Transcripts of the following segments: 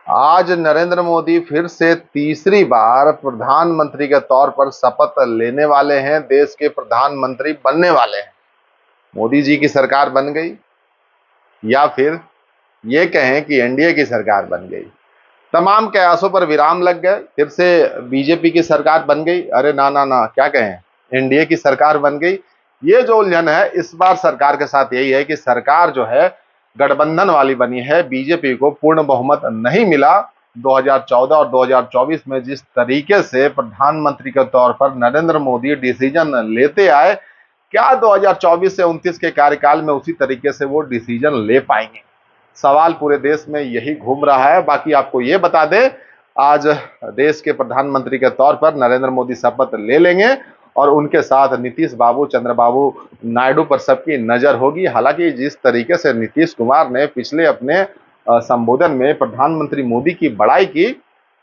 आज नरेंद्र मोदी फिर से तीसरी बार प्रधानमंत्री के तौर पर शपथ लेने वाले हैं, देश के प्रधानमंत्री बनने वाले हैं। मोदी जी की सरकार बन गई या फिर ये कहें कि एनडीए की सरकार बन गई। तमाम कयासों पर विराम लग गए, फिर से बीजेपी की सरकार बन गई। अरे ना ना ना, क्या कहें, एनडीए की सरकार बन गई। ये जो उलझन है इस बार सरकार के साथ यही है कि सरकार जो है गठबंधन वाली बनी है। बीजेपी को पूर्ण बहुमत नहीं मिला 2014 और 2024 में। जिस तरीके से प्रधानमंत्री के तौर पर नरेंद्र मोदी डिसीजन लेते आए, क्या 2024 से 29 के कार्यकाल में उसी तरीके से वो डिसीजन ले पाएंगे? सवाल पूरे देश में यही घूम रहा है। बाकी आपको ये बता दें, आज देश के प्रधानमंत्री के तौर पर नरेंद्र मोदी शपथ ले लेंगे और उनके साथ नीतीश बाबू, चंद्रबाबू नायडू पर सबकी नजर होगी। हालांकि जिस तरीके से नीतीश कुमार ने पिछले अपने संबोधन में प्रधानमंत्री मोदी की बड़ाई की,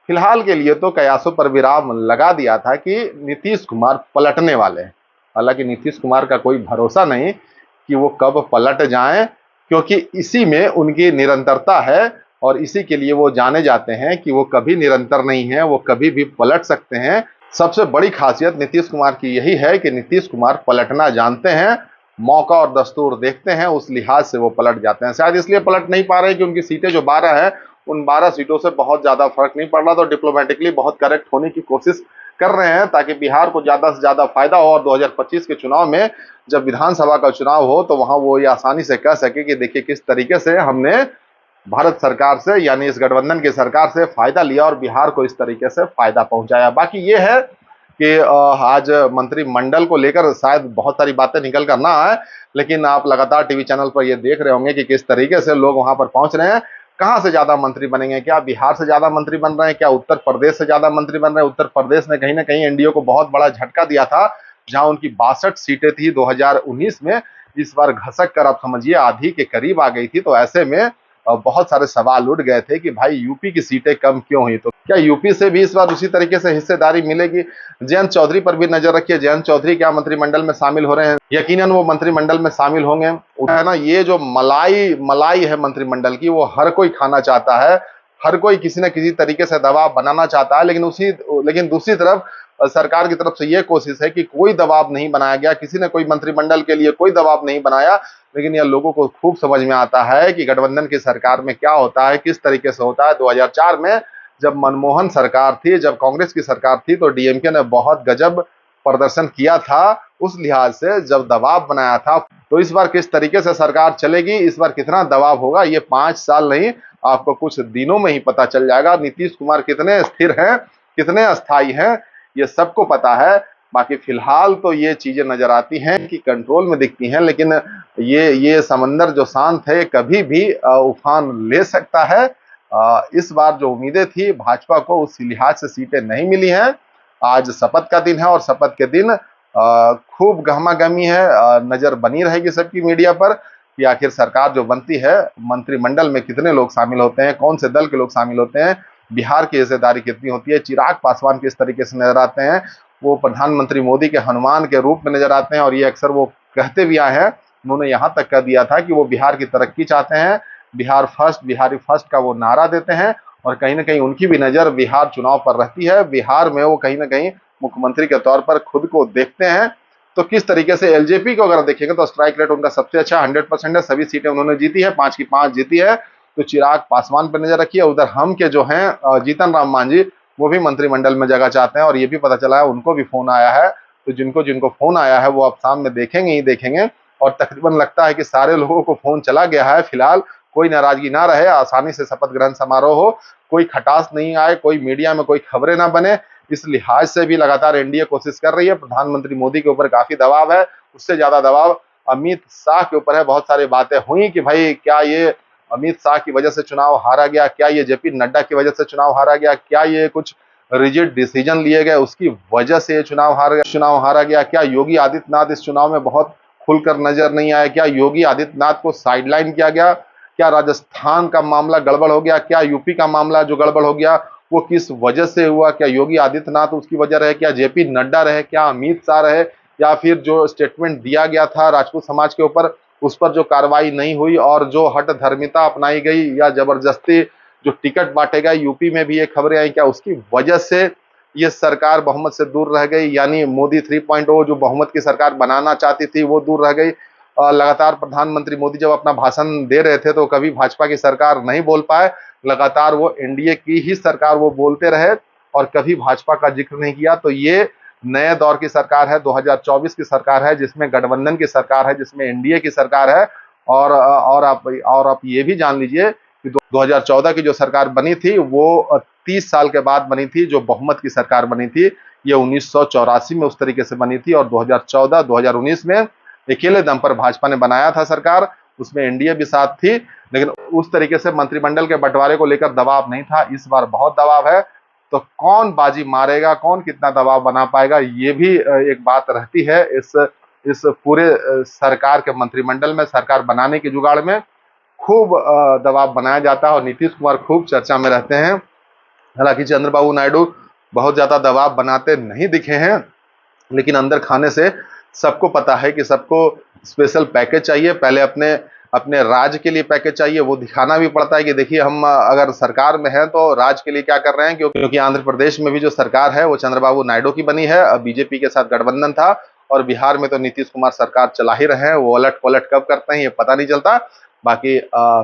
फिलहाल के लिए तो कयासों पर विराम लगा दिया था कि नीतीश कुमार पलटने वाले हैं। हालांकि नीतीश कुमार का कोई भरोसा नहीं कि वो कब पलट जाएं, क्योंकि इसी में उनकी निरंतरता है और इसी के लिए वो जाने जाते हैं कि वो कभी निरंतर नहीं है, वो कभी भी पलट सकते हैं। सबसे बड़ी खासियत नीतीश कुमार की यही है कि नीतीश कुमार पलटना जानते हैं, मौका और दस्तूर देखते हैं, उस लिहाज से वो पलट जाते हैं। शायद इसलिए पलट नहीं पा रहे कि उनकी सीटें जो 12 है, उन 12 सीटों से बहुत ज्यादा फर्क नहीं पड़ रहा, तो डिप्लोमेटिकली बहुत करेक्ट होने की कोशिश कर रहे हैं ताकि बिहार को ज्यादा से ज्यादा फायदा हो और 2025 के चुनाव में जब विधानसभा का चुनाव हो तो वहां वो ये आसानी से कह सके कि देखिए किस तरीके से हमने भारत सरकार से, यानी इस गठबंधन की सरकार से फायदा लिया और बिहार को इस तरीके से फायदा पहुंचाया। बाकी ये है कि आज मंत्रिमंडल को लेकर शायद बहुत सारी बातें निकल कर ना आए, लेकिन आप लगातार टीवी चैनल पर ये देख रहे होंगे कि किस तरीके से लोग वहां पर पहुंच रहे हैं। कहां से ज्यादा मंत्री बनेंगे? क्या बिहार से ज्यादा मंत्री बन रहे हैं? क्या उत्तर प्रदेश से ज्यादा मंत्री बन रहे हैं? उत्तर प्रदेश ने कहीं ना कहीं एनडीए को बहुत बड़ा झटका दिया था, जहां उनकी 62 सीटें थी 2019 में, इस बार घसक कर आप समझिए आधी के करीब आ गई थी। तो ऐसे में बहुत सारे सवाल उठ गए थे कि भाई यूपी की सीटें कम क्यों हुई? तो क्या यूपी से भी इस बार उसी तरीके से हिस्सेदारी मिलेगी? जयंत चौधरी पर भी नजर रखिए, जयंत चौधरी क्या मंत्रिमंडल में शामिल हो रहे हैं? यकीनन वो मंत्रिमंडल में शामिल होंगे। है ना, ये जो मलाई मलाई है मंत्रिमंडल की, वो हर कोई खाना चाहता है, हर कोई किसी न किसी तरीके से दबाव बनाना चाहता है। लेकिन दूसरी तरफ सरकार की तरफ से यह कोशिश है कि कोई दबाव नहीं बनाया गया, किसी ने कोई मंत्रिमंडल के लिए कोई दबाव नहीं बनाया। लेकिन यह लोगों को खूब समझ में आता है कि गठबंधन की सरकार में क्या होता है, किस तरीके से होता है। 2004 में जब मनमोहन सरकार थी, जब कांग्रेस की सरकार थी, तो डीएमके ने बहुत गजब प्रदर्शन किया था। उस लिहाज से जब दबाव बनाया था, तो इस बार किस तरीके से सरकार चलेगी, इस बार कितना दबाव होगा, ये 5 साल नहीं, आपको कुछ दिनों में ही पता चल जाएगा। नीतीश कुमार कितने स्थिर हैं, कितने अस्थायी हैं, ये सबको पता है। बाकी फिलहाल तो ये चीजें नजर आती हैं कि कंट्रोल में दिखती हैं, लेकिन ये समंदर जो शांत है कभी भी उफान ले सकता है। इस बार जो उम्मीदें थी भाजपा को, उस लिहाज से सीटें नहीं मिली हैं। आज शपथ का दिन है और शपथ के दिन खूब गहमा-गहमी है। नजर बनी रहेगी सबकी मीडिया पर कि आखिर सरकार जो बनती है, मंत्रिमंडल में कितने लोग शामिल होते हैं, कौन से दल के लोग शामिल होते हैं, बिहार की हिस्सेदारी कितनी होती है। चिराग पासवान किस तरीके से नजर आते हैं, वो प्रधानमंत्री मोदी के हनुमान के रूप में नजर आते हैं और ये अक्सर वो कहते भी आए हैं। उन्होंने यहां तक कह दिया था कि वो बिहार की तरक्की चाहते हैं, बिहार फर्स्ट, बिहारी फर्स्ट का वो नारा देते हैं और कहीं ना कहीं उनकी भी नजर बिहार चुनाव पर रहती है। बिहार में वो कहीं ना कहीं मुख्यमंत्री के तौर पर खुद को देखते हैं। तो किस तरीके से एलजेपी को अगर देखेंगे तो स्ट्राइक रेट उनका सबसे अच्छा 100% है, सभी सीटें उन्होंने जीती है, 5 की 5 जीती है। तो चिराग पासवान पर नजर रखिए। उधर हम के जो हैं जीतन राम मांझी, वो भी मंत्रिमंडल में जगह चाहते हैं और ये भी पता चला है उनको भी फोन आया है। तो जिनको जिनको फोन आया है वो अब सामने देखेंगे ही देखेंगे और तकरीबन लगता है कि सारे लोगों को फोन चला गया है। फिलहाल कोई नाराजगी ना रहे, आसानी से शपथ ग्रहण समारोह हो, कोई खटास नहीं आए, कोई मीडिया में कोई खबरें ना बने, इस लिहाज से भी लगातार एनडीए कोशिश कर रही है। प्रधानमंत्री मोदी के ऊपर काफी दबाव है, उससे ज्यादा दबाव अमित शाह के ऊपर है। बहुत सारी बातें हुई कि भाई क्या ये अमित शाह की वजह से चुनाव हारा गया, क्या ये जेपी नड्डा की वजह से चुनाव हारा गया, क्या ये कुछ रिजिड डिसीजन लिए गए उसकी वजह से चुनाव हारा गया, क्या योगी आदित्यनाथ इस चुनाव में बहुत खुलकर नजर नहीं आए, क्या योगी आदित्यनाथ को साइडलाइन किया गया, क्या राजस्थान का मामला गड़बड़ हो गया, क्या यूपी का मामला जो गड़बड़ हो गया वो किस वजह से हुआ, क्या योगी आदित्यनाथ उसकी वजह रहे, क्या जेपी नड्डा रहे, क्या अमित शाह रहे, या फिर जो स्टेटमेंट दिया गया था राजपूत समाज के ऊपर उस पर जो कार्रवाई नहीं हुई और जो हठ धर्मिता अपनाई गई या जबरदस्ती जो टिकट बांटेगा, यूपी में भी ये खबरें आई, क्या उसकी वजह से ये सरकार बहुमत से दूर रह गई, यानी मोदी 3.0 जो बहुमत की सरकार बनाना चाहती थी वो दूर रह गई। लगातार प्रधानमंत्री मोदी जब अपना भाषण दे रहे थे तो कभी भाजपा की सरकार नहीं बोल पाए, लगातार वो एनडीए की ही सरकार वो बोलते रहे और कभी भाजपा का जिक्र नहीं किया। तो ये नए दौर की सरकार है, 2024 की सरकार है, जिसमें गठबंधन की सरकार है, जिसमें एनडीए की सरकार है। और आप ये भी जान लीजिए कि 2014 की जो सरकार बनी थी वो 30 साल के बाद बनी थी, जो बहुमत की सरकार बनी थी ये 1984 में उस तरीके से बनी थी, और 2014 2019 में अकेले दम पर भाजपा ने बनाया था सरकार, उसमें एनडीए भी साथ थी, लेकिन उस तरीके से मंत्रिमंडल के बंटवारे को लेकर दबाव नहीं था। इस बार बहुत दबाव है, तो कौन बाजी मारेगा, कौन कितना दबाव बना पाएगा, ये भी एक बात रहती है इस पूरे सरकार के मंत्रिमंडल में। सरकार बनाने की जुगाड़ में खूब दबाव बनाया जाता है और नीतीश कुमार खूब चर्चा में रहते हैं। हालांकि चंद्रबाबू नायडू बहुत ज्यादा दबाव बनाते नहीं दिखे हैं, लेकिन अंदर खाने से सबको पता है कि सबको स्पेशल पैकेज चाहिए, पहले अपने अपने राज्य के लिए पैकेज चाहिए, वो दिखाना भी पड़ता है कि देखिए हम अगर सरकार में हैं तो राज्य के लिए क्या कर रहे हैं, क्योंकि आंध्र प्रदेश में भी जो सरकार है वो चंद्रबाबू नायडू की बनी है, बीजेपी के साथ गठबंधन था, और बिहार में तो नीतीश कुमार सरकार चला ही रहे हैं, वो उलट पलट कब करते हैं ये पता नहीं चलता। बाकी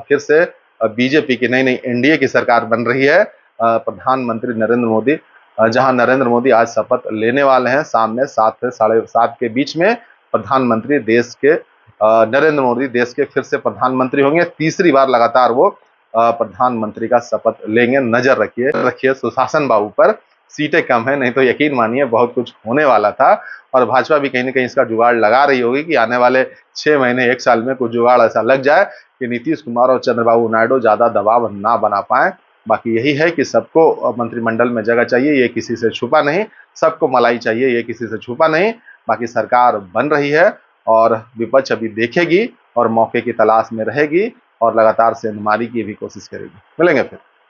फिर से बीजेपी की नई नई एनडीए की सरकार बन रही है, प्रधानमंत्री नरेंद्र मोदी, जहां नरेंद्र मोदी आज शपथ लेने वाले हैं, शाम में 7 से 7:30 के बीच में प्रधानमंत्री देश के नरेंद्र मोदी देश के फिर से प्रधानमंत्री होंगे, तीसरी बार लगातार वो प्रधानमंत्री का शपथ लेंगे। नजर रखिए सुशासन बाबू पर, सीटें कम है, नहीं तो यकीन मानिए बहुत कुछ होने वाला था। और भाजपा भी कहीं ना कहीं इसका जुगाड़ लगा रही होगी कि आने वाले 6 महीने 1 साल में कुछ जुगाड़ ऐसा लग जाए कि नीतीश कुमार और चंद्रबाबू नायडू ज्यादा दबाव ना बना पाए। बाकी यही है कि सबको मंत्रिमंडल में जगह चाहिए, ये किसी से छुपा नहीं, सबको मलाई चाहिए, ये किसी से छुपा नहीं। बाकी सरकार बन रही है और विपक्ष अभी देखेगी और मौके की तलाश में रहेगी और लगातार सेंधमारी की भी कोशिश करेगी। मिलेंगे फिर।